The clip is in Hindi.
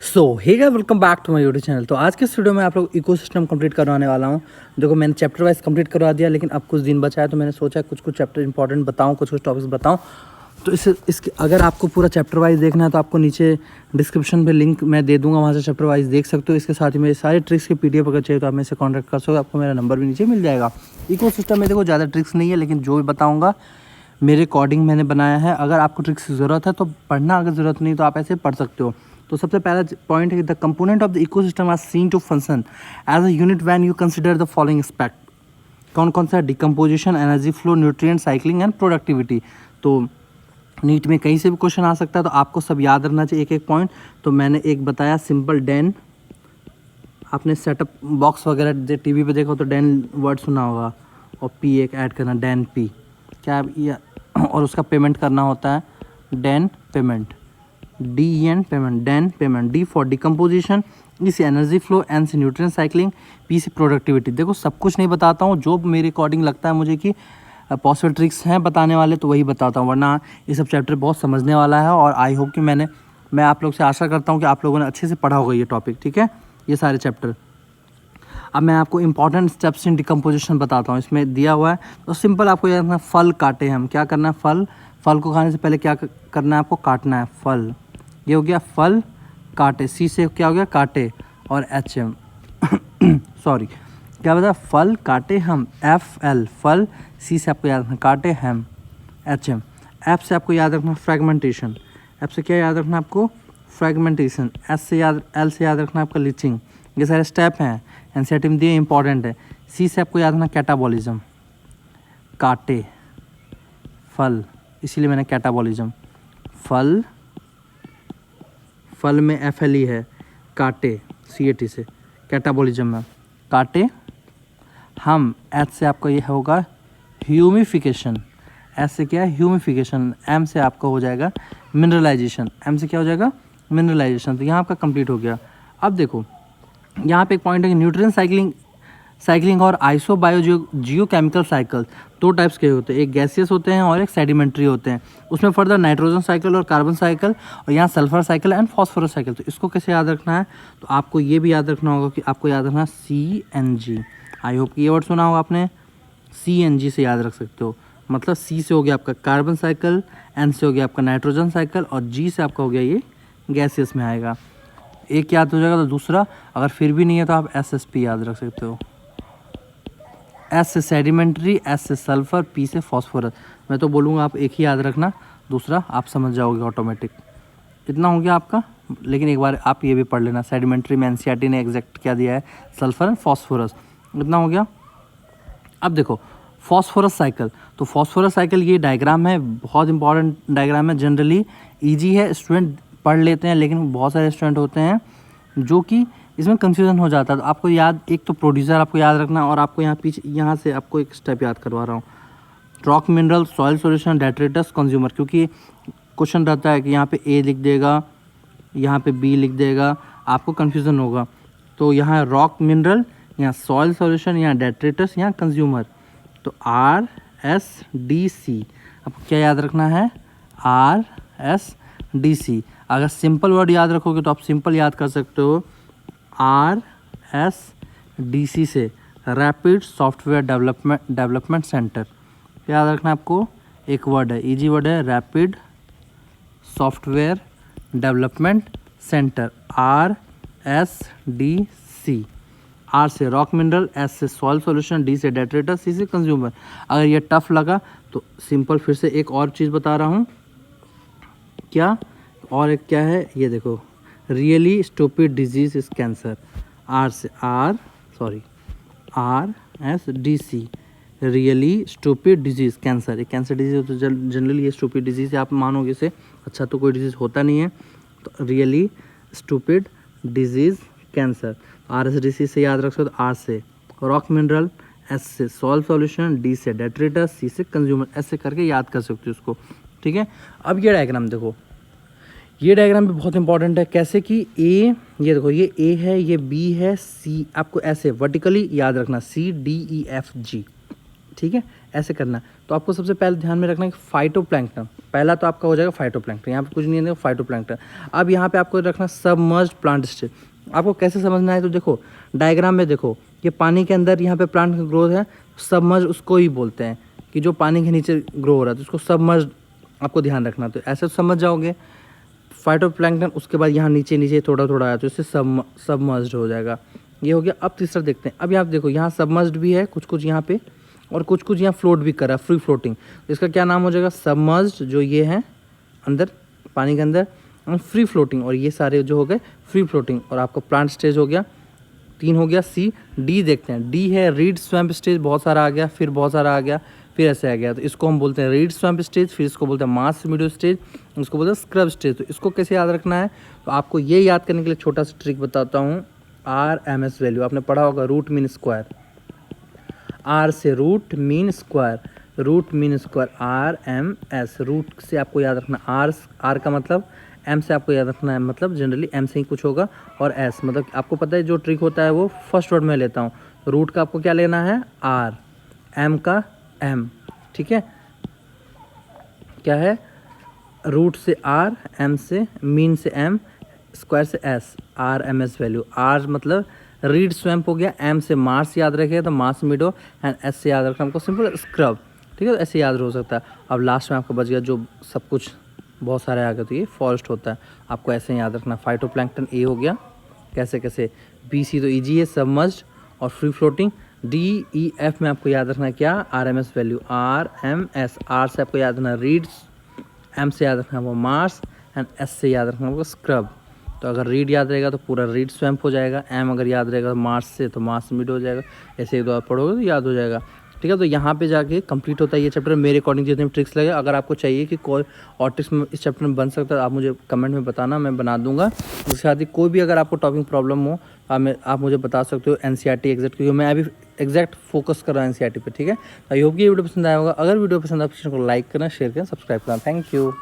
So hey guys, welcome back to my YouTube channel. तो आज के इस वीडियो में आप लोग इकोसिस्टम कंप्लीट करवाने वाला हूँ। देखो, मैंने चैप्टर वाइज कंप्लीट करवा दिया, लेकिन अब कुछ दिन बचा है तो मैंने सोचा कुछ चैप्टर इंपॉर्टेंट बताऊँ, कुछ टॉपिक्स बताऊँ। तो इसके अगर आपको पूरा चैप्टर वाइज देखना है तो आपको नीचे डिस्क्रिप्शन पे लिंक मैं दे दूंगा, वहाँ से चैप्टर वाइज देख सकते हो। इसके साथ ही मेरे सारे ट्रिक्स के पीडीएफ अगर चाहिए तो आप मेरे से कॉन्टैक्ट कर सकते हो, आपको मेरा नंबर भी नीचे मिल जाएगा। इकोसिस्टम में देखो ज़्यादा ट्रिक्स नहीं है, लेकिन जो भी बताऊँगा मेरे अकॉर्डिंग मैंने बनाया है। अगर आपको ट्रिक्स की ज़रूरत है तो पढ़ना, अगर ज़रूरत नहीं तो आप ऐसे पढ़ सकते हो। तो सबसे पहला पॉइंट है, the component of the ecosystem are seen to function as a unit when you consider the following aspect. कौन कौन सा? Decomposition, energy flow, nutrient cycling and productivity. तो नीट में कहीं से भी क्वेश्चन आ सकता है, तो आपको सब याद रखना चाहिए एक एक पॉइंट। तो मैंने एक बताया सिंपल डैन, आपने सेटअप बॉक्स वगैरह टीवी पे देखो तो डैन वर्ड सुना होगा, और पी एक ऐड करना, डैन पी क्या या, और उसका पेमेंट करना होता है डैन पेमेंट, डी एन पेमेंट, डैन payment. D for decomposition, E से एनर्जी फ्लो, एन से न्यूट्रिएंट साइक्लिंग, पी से प्रोडक्टिविटी। देखो सब कुछ नहीं बताता हूँ, जो मेरे अकॉर्डिंग लगता है मुझे कि पॉसिबल ट्रिक्स हैं बताने वाले तो वही बताता हूँ, वरना ये सब चैप्टर बहुत समझने वाला है। और आई होप कि मैं आप लोग से आशा करता हूँ कि आप लोगों ने अच्छे से पढ़ा होगा ये टॉपिक, ठीक है, ये सारे चैप्टर। अब मैं आपको इंपॉर्टेंट स्टेप्स इन डिकम्पोजिशन बताता हूँ, इसमें दिया हुआ है। तो सिंपल आपको याद रखना, फल काटे हम, क्या करना है? फल को खाने से पहले क्या करना है? आपको काटना है फल। ये हो गया फल काटे, सी से क्या हो गया? काटे, और एच एम सॉरी क्या बता? फल काटे हम, एफ एल फल, सी से आपको याद रखना काटे हम, एच एम। एफ से आपको याद रखना फ्रेगमेंटेशन, एफ से क्या याद रखना आपको? फ्रेगमेंटेशन। एल से याद रखना आपका लीचिंग। ये सारे स्टेप हैं, एनसीईआरटी में दिए, इंपॉर्टेंट है। सी से आपको याद रखना कैटाबॉलिज्म, काटे फल, इसीलिए मैंने कैटाबॉलिज्म। फल में एफ एल ई है, काटे सी ए टी से, कैटाबॉलिज्म में काटे हम। एच से आपका ये होगा ह्यूमिफिकेशन, एस से क्या है? ह्यूमिफिकेशन। एम से आपका हो जाएगा मिनरलाइजेशन, एम से क्या हो जाएगा? मिनरलाइजेशन। तो यहाँ आपका कंप्लीट हो गया। अब देखो यहाँ पे एक पॉइंट है कि न्यूट्रिएंट साइक्लिंग और जियोकेमिकल साइकिल दो टाइप्स के होते हैं, एक गैसियस होते हैं और एक सेडिमेंट्री होते हैं। उसमें फर्दर नाइट्रोजन साइकिल और कार्बन साइकिल, और यहाँ sulphur cycle and phosphorus cycle. तो इसको कैसे याद रखना है? तो आपको ये भी याद रखना होगा कि आपको याद रखना CNG। आई होप कि ये वर्ड सुना होगा आपने, CNG से याद रख सकते हो। मतलब सी से हो गया आपका कार्बन साइकिल, एन से हो गया आपका नाइट्रोजन साइकिल, और जी से आपका हो गया ये गैसियस में आएगा। एक याद हो जाएगा तो दूसरा, अगर फिर भी नहीं है तो आप SSP याद रख सकते हो। एस से सेडिमेंट्री, एस से सल्फर, पी से फॉस्फोरस। मैं तो बोलूँगा आप एक ही याद रखना, दूसरा आप समझ जाओगे ऑटोमेटिक। इतना हो गया आपका, लेकिन एक बार आप ये भी पढ़ लेना, सेडिमेंट्री में एनसीईआरटी ने एग्जैक्ट क्या दिया है? Sulphur and phosphorus. इतना हो गया। अब देखो फॉस्फोरस साइकिल, तो फॉस्फोरस साइकिल ये डायग्राम है, बहुत इंपॉर्टेंट डायग्राम है। जनरली ईजी है, स्टूडेंट पढ़ लेते हैं, लेकिन बहुत सारे स्टूडेंट होते हैं जो कि इसमें कंफ्यूजन हो जाता है। तो आपको याद, एक तो प्रोड्यूसर आपको याद रखना, और आपको यहाँ पीछे यहाँ से आपको एक स्टेप याद करवा रहा हूँ, rock mineral, soil solution, detritus, consumer. क्योंकि क्वेश्चन रहता है कि यहाँ पे ए लिख देगा, यहाँ पे बी लिख देगा, आपको कन्फ्यूज़न होगा। तो यहाँ रॉक मिनरल, यहाँ सॉइल सॉल्यूशन, यहाँ डेट्रेटस, यहाँ कंज्यूमर। तो RSDC आपको क्या याद रखना है? RSDC। अगर सिंपल वर्ड याद रखोगे तो आप सिंपल याद कर सकते हो, RSDC से रैपिड सॉफ्टवेयर डेवलपमेंट सेंटर। याद रखना आपको, एक वर्ड है, इजी वर्ड है, rapid software development centre, RSDC। R से रॉक मिनरल, एस से सॉइल सॉल्यूशन, डी से डेट्रेटस, सी से कंज्यूमर। अगर ये टफ लगा तो सिंपल फिर से एक और चीज़ बता रहा हूँ, क्या? और एक क्या है ये देखो, really stupid disease is cancer. RSDC, really stupid disease cancer. ये कैंसर डिजीज तो जनरली ये स्टूपिड डिजीज है, आप मानोगे इसे, अच्छा तो कोई डिजीज होता नहीं है। तो really stupid disease cancer, RSDC से याद रख सकते हो। आर से रॉक मिनरल, एस से सॉल्व सॉल्यूशन, डी से डेट्रेटस, सी से कंज्यूमर। ऐसे करके याद कर सकते हो उसको, ठीक है। अब ये डायग्राम देखो, ये डायग्राम भी बहुत इंपॉर्टेंट है। कैसे कि ए, ये देखो ये ए है, ये बी है, सी, आपको ऐसे वर्टिकली याद रखना, CDEFG, ठीक है, ऐसे करना। तो आपको सबसे पहले ध्यान में रखना है कि फाइटोप्लैंक्टन, पहला तो आपका हो जाएगा फाइटोप्लैंक्टन, यहाँ पे कुछ नहीं है, फाइटोप्लैंक्टन। अब यहाँ पे आपको रखना सबमर्ज्ड प्लांट स्टेज। आपको कैसे समझना है, तो देखो डायग्राम में देखो, ये पानी के अंदर यहाँ पे प्लांट का ग्रोथ है, सबमर्ज उसको ही बोलते हैं कि जो पानी के नीचे ग्रो हो रहा है, तो उसको सबमर्ज आपको ध्यान रखना। तो ऐसे तो समझ जाओगे फाइटोप्लैंक्टन, उसके बाद यहाँ नीचे नीचे थोड़ा थोड़ा आया तो इससे सबमर्ज्ड हो जाएगा। ये हो गया। अब तीसरा देखते हैं। अब यहाँ देखो, यहाँ सबमर्ज्ड भी है कुछ कुछ यहाँ पे, और कुछ कुछ यहाँ फ्लोट भी कर रहा है, फ्री फ्लोटिंग। तो इसका क्या नाम हो जाएगा, सबमर्ज्ड जो ये है अंदर पानी के अंदर, और फ्री फ्लोटिंग, और ये सारे जो हो गए फ्री फ्लोटिंग। और आपका प्लांट स्टेज हो गया, 3 हो गया। सी डी देखते हैं। डी है रीड स्वैम्प स्टेज, बहुत सारा आ गया, फिर बहुत सारा आ गया, फिर ऐसे आ गया। तो इसको हम बोलते हैं रीड स्वैम्प स्टेज, फिर इसको बोलते हैं मास मीडो स्टेज, उसको बोलते हैं स्क्रब स्टेज। तो इसको कैसे याद रखना है, तो आपको ये याद करने के लिए छोटा सा ट्रिक बताता हूँ। RMS वैल्यू आपने पढ़ा होगा, रूट मीन स्क्वायर। आर से root mean square, root mean square RMS। Root से आपको याद रखना आर का मतलब, एम से आपको याद रखना है मतलब जनरली एम से ही कुछ होगा, और एस मतलब आपको पता है जो ट्रिक होता है वो फर्स्ट वर्ड में लेता हूँ। रूट का आपको क्या लेना है, आर, एम का एम, ठीक है। क्या है, रूट से आर, एम से मीन से एम, स्क्वायर से एस, RMS वैल्यू। आर मतलब रीड स्वैम्प हो गया, एम से मार्स याद रखेगा तो मास मिडो, एंड एस से याद रखना हमको सिंपल स्क्रब, ठीक है। तो ऐसे याद हो सकता है। अब लास्ट में आपको बच गया जो सब कुछ बहुत सारे आ गए, तो ये फॉरेस्ट होता है, आपको ऐसे याद रखना। फाइटोप्लैंक्टन ए हो गया, कैसे कैसे। BC तो ईजी है, सबमर्ज्ड और फ्री फ्लोटिंग। DEF में आपको याद रखना है क्या, RMS वैल्यू, RMS। आर से आपको याद रखना रीड्स, एम से याद रखना वो मार्स, एंड एस से याद रखना वो स्क्रब। तो अगर रीड याद रहेगा तो पूरा रीड स्वैम्प हो जाएगा, एम अगर याद रहेगा तो मार्स से तो मार्स मिड हो जाएगा। ऐसे एक दो बार पढ़ोगे तो याद हो जाएगा, ठीक है। तो यहाँ पे जाके कंप्लीट होता है ये चैप्टर मेरे अकॉर्डिंग जितने भी ट्रिक्स लगे। अगर आपको चाहिए कि कोई और ट्रिक्स में इस चैप्टर में बन सकता है, आप मुझे कमेंट में बताना, मैं बना दूंगा। उसके साथ ही कोई भी अगर आपको टॉपिक प्रॉब्लम हो आप मुझे बता सकते हो। NCERT एग्जैक्ट, क्योंकि मैं अभी एग्जैक्ट फोकस कर रहा हूँ NCERT पे, ठीक है। आई होप कि ये वीडियो पसंद आया होगा। अगर वीडियो पसंद आए तो को लाइक करना, शेयर करना, सब्सक्राइब करना। Thank you.